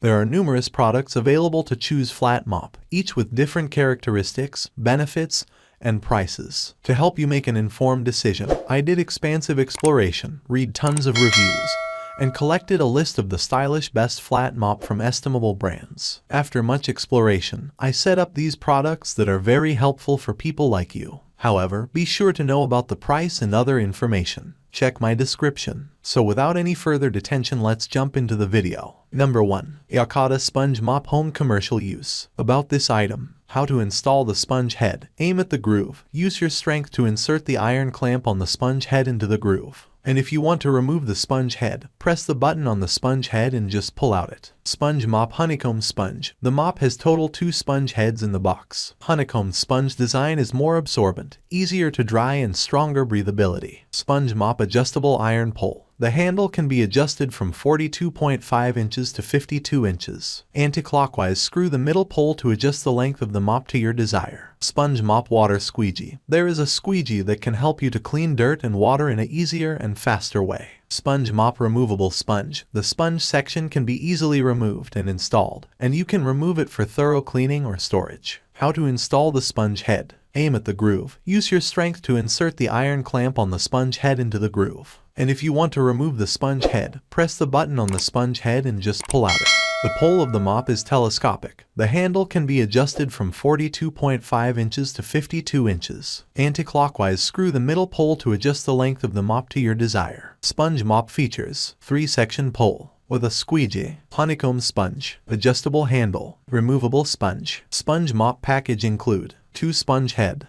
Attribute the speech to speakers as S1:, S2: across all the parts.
S1: There are numerous products available to choose flat mop, each with different characteristics, benefits, and prices. To help you make an informed decision, I did expansive exploration, read tons of reviews, and collected a list of the stylish best flat mop from estimable brands. After much exploration, I set up these products that are very helpful for people like you. However, be sure to know about the price and other information. Check my description. So without any further detention, let's jump into the video. Number 1. Yocada Sponge Mop Home Commercial Use. About this item. How to install the sponge head. Aim at the groove. Use your strength to insert the iron clamp on the sponge head into the groove. And if you want to remove the sponge head, press the button on the sponge head and just pull out it. Sponge Mop Honeycomb Sponge. The mop has total 2 sponge heads in the box. Honeycomb sponge design is more absorbent, easier to dry, and stronger breathability. Sponge Mop Adjustable Iron Pole. The handle can be adjusted from 42.5 inches to 52 inches. Anti-clockwise, screw the middle pole to adjust the length of the mop to your desire. Sponge Mop Water Squeegee. There is a squeegee that can help you to clean dirt and water in an easier and faster way. Sponge Mop Removable Sponge. The sponge section can be easily removed and installed, and you can remove it for thorough cleaning or storage. How to install the sponge head. Aim at the groove. Use your strength to insert the iron clamp on the sponge head into the groove. And if you want to remove the sponge head, press the button on the sponge head and just pull out it. The pole of the mop is telescopic. The handle can be adjusted from 42.5 inches to 52 inches. Anti-clockwise, screw the middle pole to adjust the length of the mop to your desire. Sponge Mop features 3-section pole with a squeegee, honeycomb sponge, adjustable handle, removable sponge. Sponge mop package include 2 sponge head,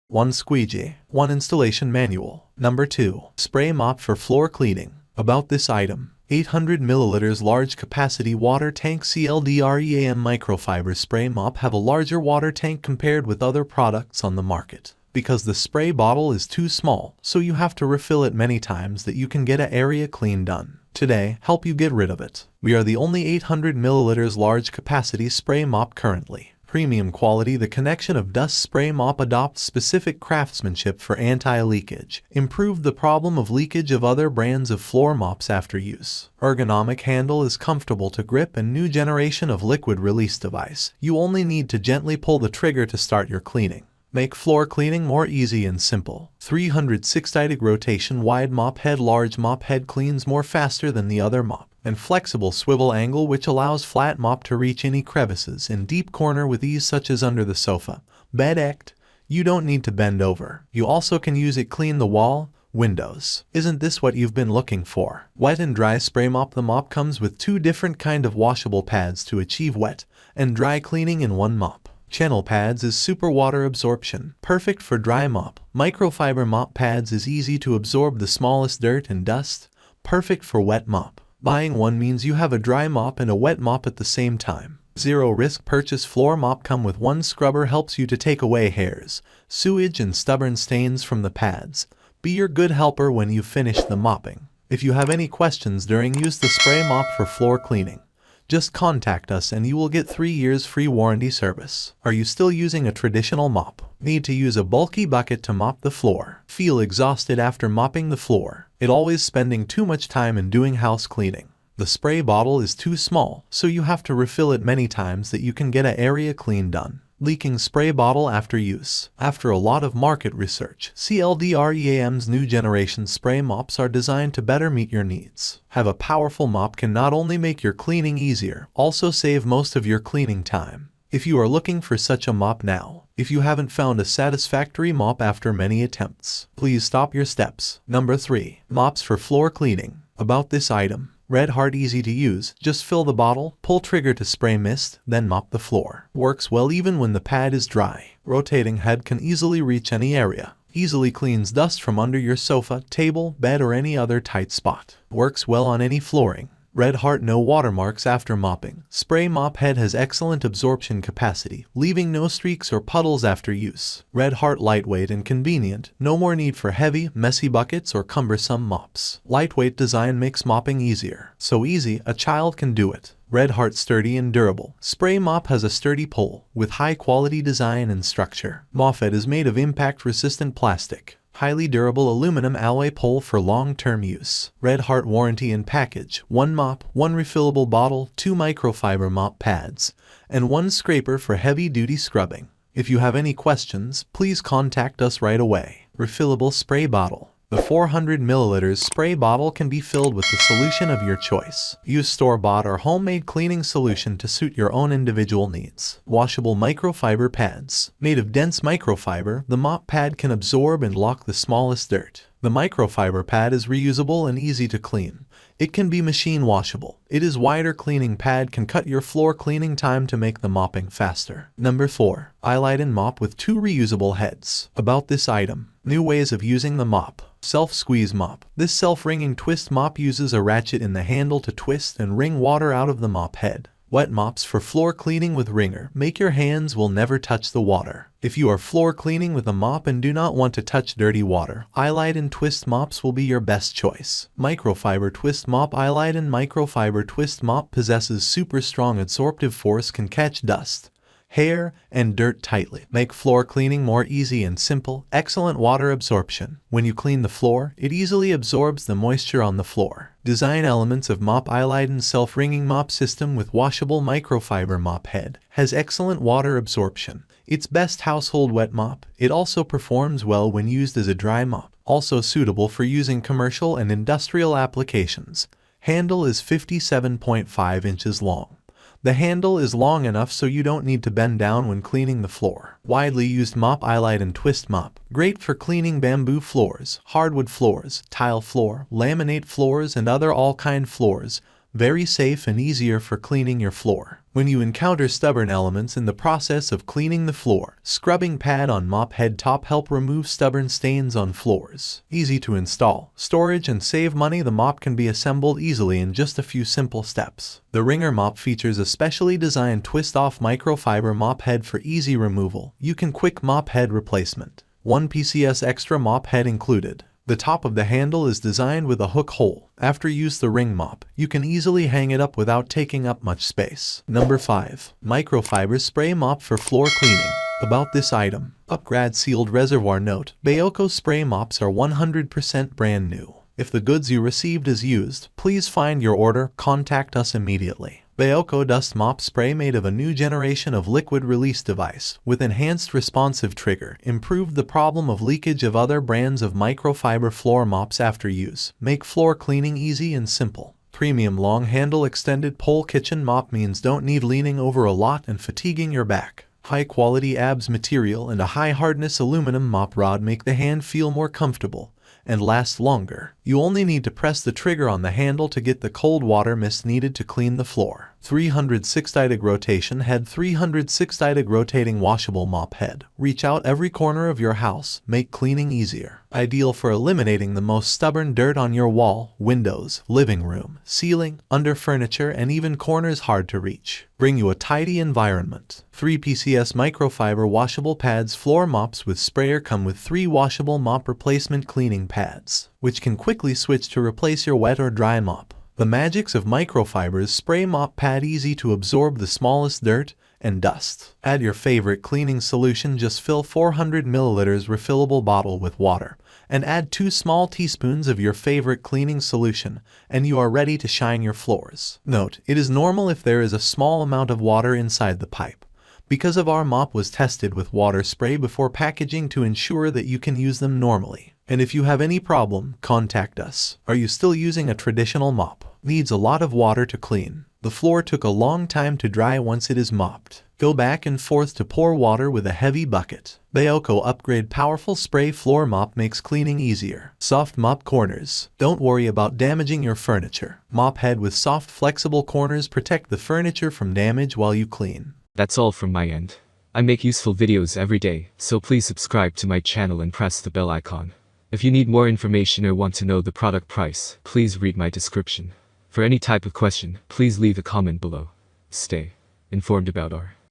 S1: 1 squeegee, 1 installation manual. Number 2. Spray Mop for Floor Cleaning. About this item. 800 ml large capacity water tank. CLDREAM microfiber spray mop have a larger water tank compared with other products on the market, because the spray bottle is too small, so you have to refill it many times that you can get an area clean done. Today, help you get rid of it. We are the only 800 ml large capacity spray mop currently. Premium quality. The connection of dust spray mop adopts specific craftsmanship for anti-leakage. Improved the problem of leakage of other brands of floor mops after use. Ergonomic handle is comfortable to grip and new generation of liquid release device. You only need to gently pull the trigger to start your cleaning. Make floor cleaning more easy and simple. 360 rotation wide mop head. Large mop head cleans more faster than the other mop. And flexible swivel angle which allows flat mop to reach any crevices in deep corner with ease, such as under the sofa, bed. You don't need to bend over. You also can use it clean the wall, windows. Isn't this what you've been looking for? Wet and dry spray mop. The mop comes with 2 different kind of washable pads to achieve wet and dry cleaning in one mop. Channel pads is super water absorption, perfect for dry mop. Microfiber mop pads is easy to absorb the smallest dirt and dust, perfect for wet mop. Buying one means you have a dry mop and a wet mop at the same time. Zero risk purchase. Floor mop come with 1 scrubber, helps you to take away hairs, sewage and stubborn stains from the pads. Be your good helper when you finish the mopping. If you have any questions during use the spray mop for floor cleaning, just contact us and you will get 3 years free warranty service. Are you still using a traditional mop? Need to use a bulky bucket to mop the floor? Feel exhausted after mopping the floor? It always spending too much time in doing house cleaning? The spray bottle is too small, so you have to refill it many times that you can get an area clean done. Leaking spray bottle after use. After a lot of market research, CLDREAM's new generation spray mops are designed to better meet your needs. Have a powerful mop can not only make your cleaning easier, also save most of your cleaning time. If you are looking for such a mop now, if you haven't found a satisfactory mop after many attempts, please stop your steps. Number 3. Mops for floor cleaning. About this item. Red Heart, easy to use. Just fill the bottle, pull trigger to spray mist, then mop the floor. Works well even when the pad is dry. Rotating head can easily reach any area. Easily cleans dust from under your sofa, table, bed, or any other tight spot. Works well on any flooring. Red Heart, no watermarks after mopping. Spray mop head has excellent absorption capacity, leaving no streaks or puddles after use. Red Heart, lightweight and convenient. No more need for heavy, messy buckets or cumbersome mops. Lightweight design makes mopping easier. So easy, a child can do it. Red Heart, sturdy and durable. Spray mop has a sturdy pole with high quality design and structure. Moffett is made of impact resistant plastic. highly durable aluminum alloy pole for long-term use. Red Heart warranty in package, 1 mop, 1 refillable bottle, 2 microfiber mop pads, and 1 scraper for heavy-duty scrubbing. If you have any questions, please contact us right away. Refillable spray bottle. The 400 ml spray bottle can be filled with the solution of your choice. Use store-bought or homemade cleaning solution to suit your own individual needs. Washable microfiber pads. Made of dense microfiber, the mop pad can absorb and lock the smallest dirt. The microfiber pad is reusable and easy to clean. It can be machine washable. Its wider cleaning pad can cut your floor cleaning time to make the mopping faster. Number 4. Eyliden Mop with 2 reusable heads. About this item. New ways of using the mop. Self-squeeze mop. This self-wringing twist mop uses a ratchet in the handle to twist and wring water out of the mop head. Wet mops for floor cleaning with wringer. Make your hands will never touch the water. If you are floor cleaning with a mop and do not want to touch dirty water, Eyliden twist mops will be your best choice. Microfiber twist mop. Eyliden microfiber twist mop possesses super strong absorptive force, can catch dust, hair, and dirt tightly. Make floor cleaning more easy and simple. Excellent water absorption. When you clean the floor, it easily absorbs the moisture on the floor. Design elements of mop. Eyliden self-wringing mop system with washable microfiber mop head. Has excellent water absorption. It's best household wet mop. It also performs well when used as a dry mop. Also suitable for using commercial and industrial applications. Handle is 57.5 inches long. The handle is long enough so you don't need to bend down when cleaning the floor. Widely used mop. Eyliden twist mop. Great for cleaning bamboo floors, hardwood floors, tile floor, laminate floors, and other all-kind floors. Very safe and easier for cleaning your floor. When you encounter stubborn elements in the process of cleaning the floor, scrubbing pad on mop head top help remove stubborn stains on floors. Easy to install. Storage and save money. The mop can be assembled easily in just a few simple steps. The wringer mop features a specially designed twist-off microfiber mop head for easy removal. You can quick mop head replacement. 1 PCS extra mop head included. The top of the handle is designed with a hook hole. After use the ring mop, you can easily hang it up without taking up much space. Number 5. Microfiber spray mop for floor cleaning. About this item. Upgrade sealed reservoir note. Bayoko spray mops are 100% brand new. If the goods you received is used, please find your order, contact us immediately. Bayoko dust mop spray made of a new generation of liquid release device with enhanced responsive trigger, improved the problem of leakage of other brands of microfiber floor mops after use. Make floor cleaning easy and simple. Premium long handle extended pole kitchen mop means don't need leaning over a lot and fatiguing your back. High quality ABS material and a high hardness aluminum mop rod make the hand feel more comfortable and last longer. You only need to press the trigger on the handle to get the cold water mist needed to clean the floor. 360° rotation head. 360° rotating washable mop head. Reach out every corner of your house. Make cleaning easier. Ideal for eliminating the most stubborn dirt on your wall, windows, living room, ceiling, under furniture, and even corners hard to reach. Bring you a tidy environment. 3 PCS microfiber washable pads. Floor mops with sprayer come with 3 washable mop replacement cleaning pads, which can quickly switch to replace your wet or dry mop. The magics of microfibers spray mop pad. Easy to absorb the smallest dirt and dust. Add your favorite cleaning solution. Just fill 400 ml refillable bottle with water and add 2 small teaspoons of your favorite cleaning solution and you are ready to shine your floors. Note, it is normal if there is a small amount of water inside the pipe. Because of our mop was tested with water spray before packaging to ensure that you can use them normally. And if you have any problem, contact us. Are you still using a traditional mop? Needs a lot of water to clean. The floor took a long time to dry once it is mopped. Go back and forth to pour water with a heavy bucket. Bayoko upgrade powerful spray floor mop makes cleaning easier. Soft mop corners. Don't worry about damaging your furniture. Mop head with soft flexible corners protect the furniture from damage while you clean.
S2: That's all from my end. I make useful videos every day, so please subscribe to my channel and press the bell icon. If you need more information or want to know the product price, please read my description. For any type of question, please leave a comment below. Stay informed about our